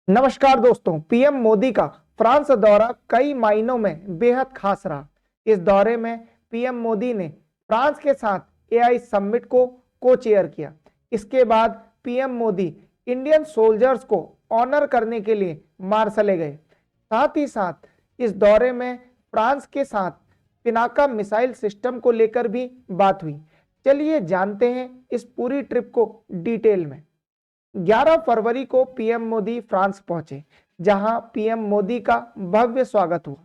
नमस्कार दोस्तों, पीएम मोदी का फ्रांस दौरा कई मायनों में बेहद खास रहा। इस दौरे में पीएम मोदी ने फ्रांस के साथ एआई समिट को को-चेयर किया। इसके बाद पीएम मोदी इंडियन सोल्जर्स को ऑनर करने के लिए मार्शले गए। साथ ही साथ इस दौरे में फ्रांस के साथ पिनाका मिसाइल सिस्टम को लेकर भी बात हुई। चलिए जानते हैं इस पूरी ट्रिप को डिटेल में। 11 फरवरी को पीएम मोदी फ्रांस पहुंचे, जहां पीएम मोदी का भव्य स्वागत हुआ।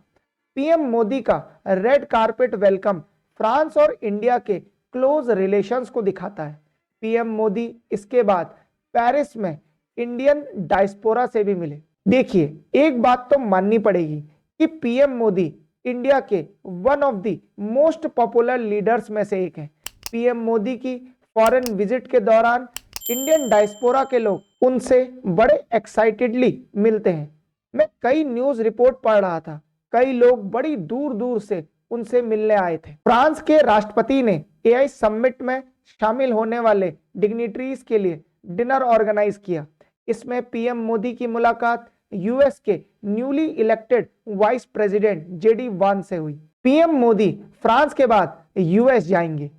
पीएम मोदी का रेड कारपेट वेलकम फ्रांस और इंडिया के क्लोज रिलेशंस को दिखाता है। पीएम मोदी इसके बाद पेरिस में इंडियन डायस्पोरा से भी मिले। देखिए, एक बात तो माननी पड़ेगी कि पीएम मोदी इंडिया के one of the most popular leaders में से एक हैं। पीएम मोदी की फॉरेन विजिट के दौरान इंडियन डायस्पोरा के लोग उनसे बड़े एक्साइटेडली मिलते हैं। मैं कई न्यूज रिपोर्ट पढ़ रहा था, कई लोग बड़ी दूर दूर से उनसे मिलने आए थे। फ्रांस के राष्ट्रपति ने एआई समिट में शामिल होने वाले डिग्निटरीज के लिए डिनर ऑर्गेनाइज किया। इसमें पीएम मोदी की मुलाकात यूएस के newly elected vice president JD वांस से हुई। पीएम मोदी फ्रांस के बाद यूएस जाएंगे।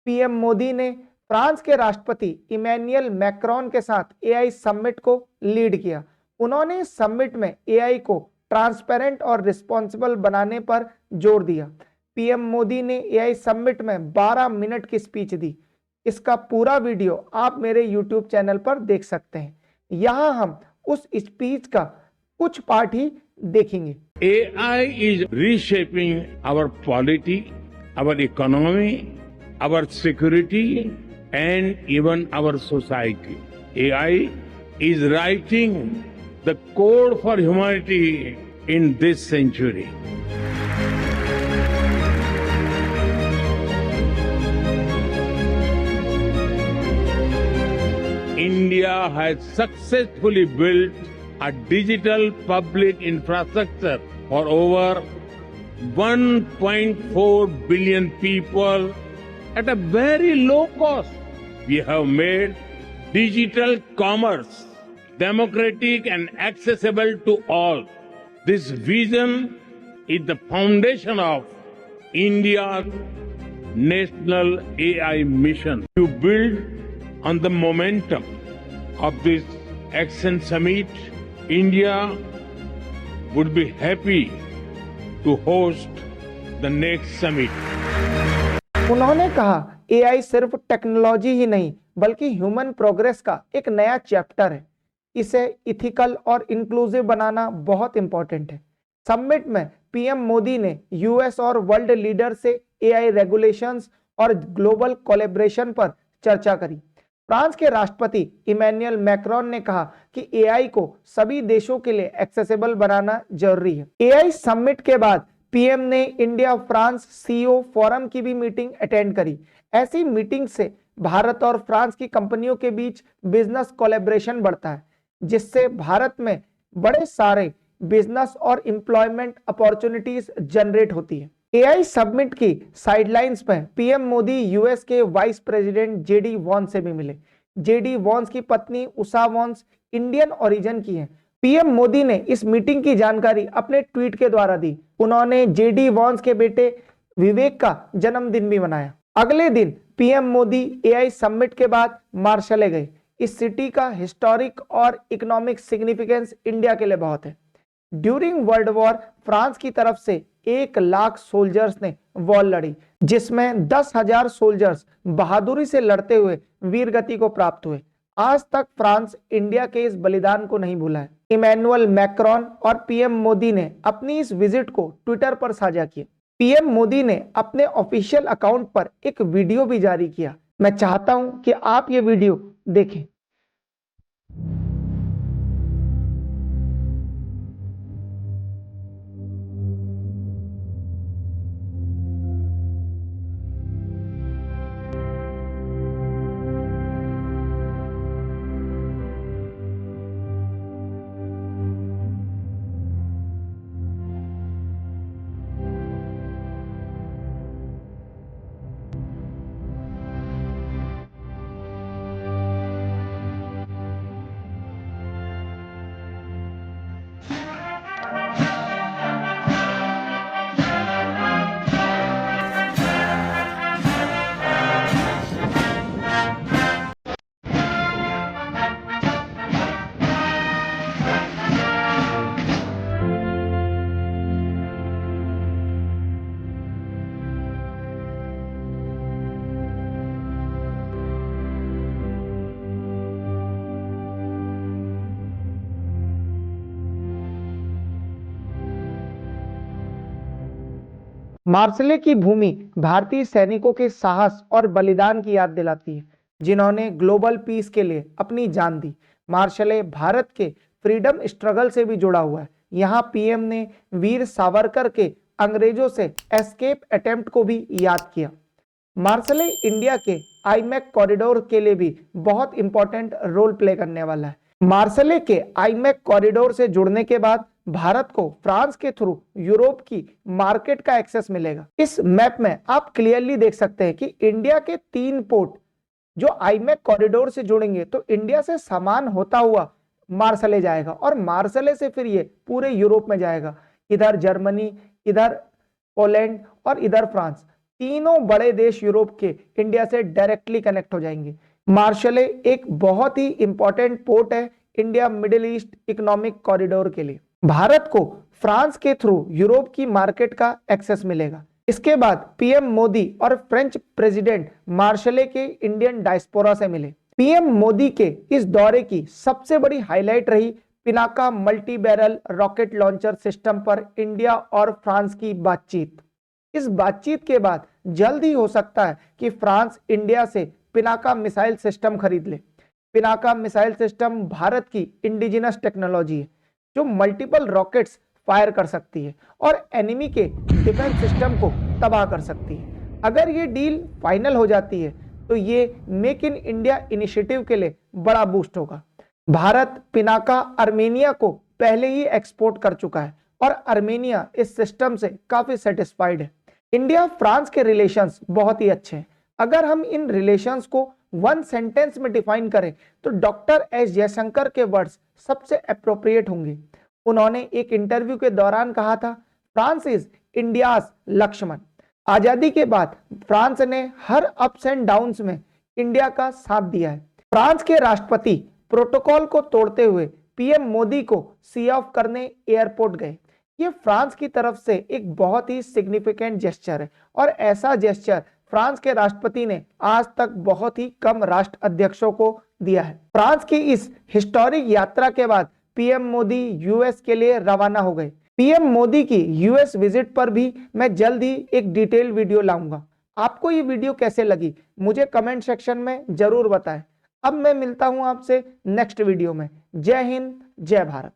पीएम मोदी ने फ्रांस के राष्ट्रपति इमैनुअल मैक्रोन के साथ एआई समिट को लीड किया। उन्होंने इस समिट में एआई को ट्रांसपेरेंट और रिस्पॉन्सिबल बनाने पर जोर दिया। पीएम मोदी ने एआई समिट में 12 मिनट की स्पीच दी। इसका पूरा वीडियो आप मेरे यूट्यूब चैनल पर देख सकते हैं। यहां हम उस स्पीच का कुछ पार्ट ही देखेंगे। AI is reshaping our polity, our economy, our security, and even our society. AI is writing the code for humanity in this century. India has successfully built a digital public infrastructure for over 1.4 billion people at a very low cost. We have made digital commerce democratic and accessible to all. This vision is the foundation of India's national AI mission. To build on the momentum of this Action Summit, India would be happy to host the next summit. उन्होंने कहा, AI सिर्फ technology ही नहीं बल्कि human progress का एक नया chapter है। इसे इथिकल और इंक्लूसिव बनाना बहुत इंपॉर्टेंट है। समिट में पीएम मोदी ने यूएस और वर्ल्ड लीडर से एआई रेगुलेशंस और ग्लोबल कोलैबोरेशन पर चर्चा करी। फ्रांस के राष्ट्रपति इमैनुअल मैक्रोन ने कहा कि एआई को सभी देशों के लिए एक्सेसिबल बनाना जरूरी है। एआई समिट के बाद पीएम ने इंडिया फ्रांस सीईओ फोरम की भी मीटिंग अटेंड करी। ऐसी मीटिंग से भारत और फ्रांस की कंपनियों के बीच बिजनेस कोलैबोरेशन बढ़ता है, जिससे भारत में बड़े सारे बिजनेस और एम्प्लॉयमेंट अपॉर्चुनिटीज जनरेट होती है। एआई समिट की साइडलाइंस पर पीएम मोदी यूएस के वाइस प्रेसिडेंट जेडी वांस से भी मिले। जेडी वांस की पत्नी उषा वांस इंडियन ओरिजिन की है। पीएम मोदी ने इस मीटिंग की जानकारी अपने ट्वीट के द्वारा दी। उन्होंने जेडी वांस के बेटे विवेक का जन्मदिन भी मनाया। अगले दिन पीएम मोदी एआई समिट के बाद मार्शले गए। इस सिटी का हिस्टोरिक और इकोनॉमिक सिग्निफिकेंस इंडिया के लिए बहुत है। ड्यूरिंग वर्ल्ड वॉर फ्रांस की तरफ से 1 लाख सोल्जर्स ने वॉर लड़ी, जिसमें 10,000 सोल्जर्स बहादुरी से लड़ते हुए वीरगति को प्राप्त हुए। आज तक फ्रांस इंडिया के इस बलिदान को नहीं भूला है। इमैनुअल मैक्रोन और पीएम मोदी ने अपनी इस विजिट को ट्विटर पर साझा किया। पीएम मोदी ने अपने ऑफिशियल अकाउंट पर एक वीडियो भी जारी किया। मैं चाहता हूं कि आप ये वीडियो देखें। मार्सले की भूमि भारतीय सैनिकों के साहस और बलिदान की याद दिलाती है, जिन्होंने ग्लोबल पीस के लिए अपनी जान दी। मार्शले भारत के फ्रीडम स्ट्रगल से भी जुड़ा हुआ है। यहाँ पीएम ने वीर सावरकर के अंग्रेजों से एस्केप अटेम्प्ट को भी याद किया। मार्शले इंडिया के आईमैक कॉरिडोर के लिए भी बहुत इंपॉर्टेंट रोल प्ले करने वाला है। मार्शले के आईमैक कॉरिडोर से जुड़ने के बाद भारत को फ्रांस के थ्रू यूरोप की मार्केट का एक्सेस मिलेगा। इस मैप में आप क्लियरली देख सकते हैं कि इंडिया के 3 पोर्ट जो आईमैक कॉरिडोर से जुड़ेंगे तो इंडिया से सामान होता हुआ मार्शले जाएगा और मार्शले से फिर ये पूरे यूरोप में जाएगा। इधर जर्मनी, इधर पोलैंड और इधर फ्रांस, तीनों बड़े देश यूरोप के इंडिया से डायरेक्टली कनेक्ट हो जाएंगे। मार्शले एक बहुत ही इंपॉर्टेंट पोर्ट है India middle east economic corridor के लिए। भारत को फ्रांस के थ्रू यूरोप की मार्केट का एक्सेस मिलेगा। इसके बाद पीएम मोदी और फ्रेंच प्रेसिडेंट मार्शले के इंडियन डायस्पोरा से मिले। पीएम मोदी के इस दौरे की सबसे बड़ी हाईलाइट रही Pinaka multi barrel rocket launcher system पर इंडिया और फ्रांस की बातचीत। इस बातचीत के बाद जल्द ही हो सकता है कि फ्रांस इंडिया से पिनाका मिसाइल सिस्टम खरीद ले। पिनाका मिसाइल सिस्टम भारत की इंडिजिनस टेक्नोलॉजी है जो मल्टीपल रॉकेट्स फायर कर सकती है और एनिमी के डिफेंस सिस्टम को तबाह कर सकती है। अगर ये डील फाइनल हो जाती है तो ये मेक इन इंडिया इनिशिएटिव के लिए बड़ा बूस्ट होगा। भारत पिनाका आर्मेनिया को पहले ही एक्सपोर्ट कर चुका है और आर्मेनिया इस सिस्टम से काफी सेटिस्फाइड है। इंडिया फ्रांस के रिलेशंस बहुत ही अच्छे हैं। अगर हम इन रिलेशंस को वन सेंटेंस में डिफाइन करें तो डॉक्टर एस जयशंकर के वर्ड्स सबसे अप्रोप्रिएट होंगे। उन्होंने एक इंटरव्यू के दौरान कहा था, फ्रांस इज इंडियाज लक्ष्मण। आजादी के बाद फ्रांस ने हर अप्स एंड डाउन्स में इंडिया का साथ दिया है। फ्रांस के राष्ट्रपति प्रोटोकॉल को तोड़ते हुए पीएम मोदी को सी ऑफ करने एयरपोर्ट गए। ये फ्रांस की तरफ से एक बहुत ही सिग्निफिकेंट जेस्चर है और ऐसा जेस्चर फ्रांस के राष्ट्रपति ने आज तक बहुत ही कम राष्ट्र अध्यक्षों को दिया है। फ्रांस की इस हिस्टोरिक यात्रा के बाद पीएम मोदी यूएस के लिए रवाना हो गए। पीएम मोदी की यूएस विजिट पर भी मैं जल्द ही एक डिटेल वीडियो लाऊंगा। आपको ये वीडियो कैसे लगी मुझे कमेंट सेक्शन में जरूर बताएं। अब मैं मिलता हूं आपसे नेक्स्ट वीडियो में। जय हिंद, जय भारत।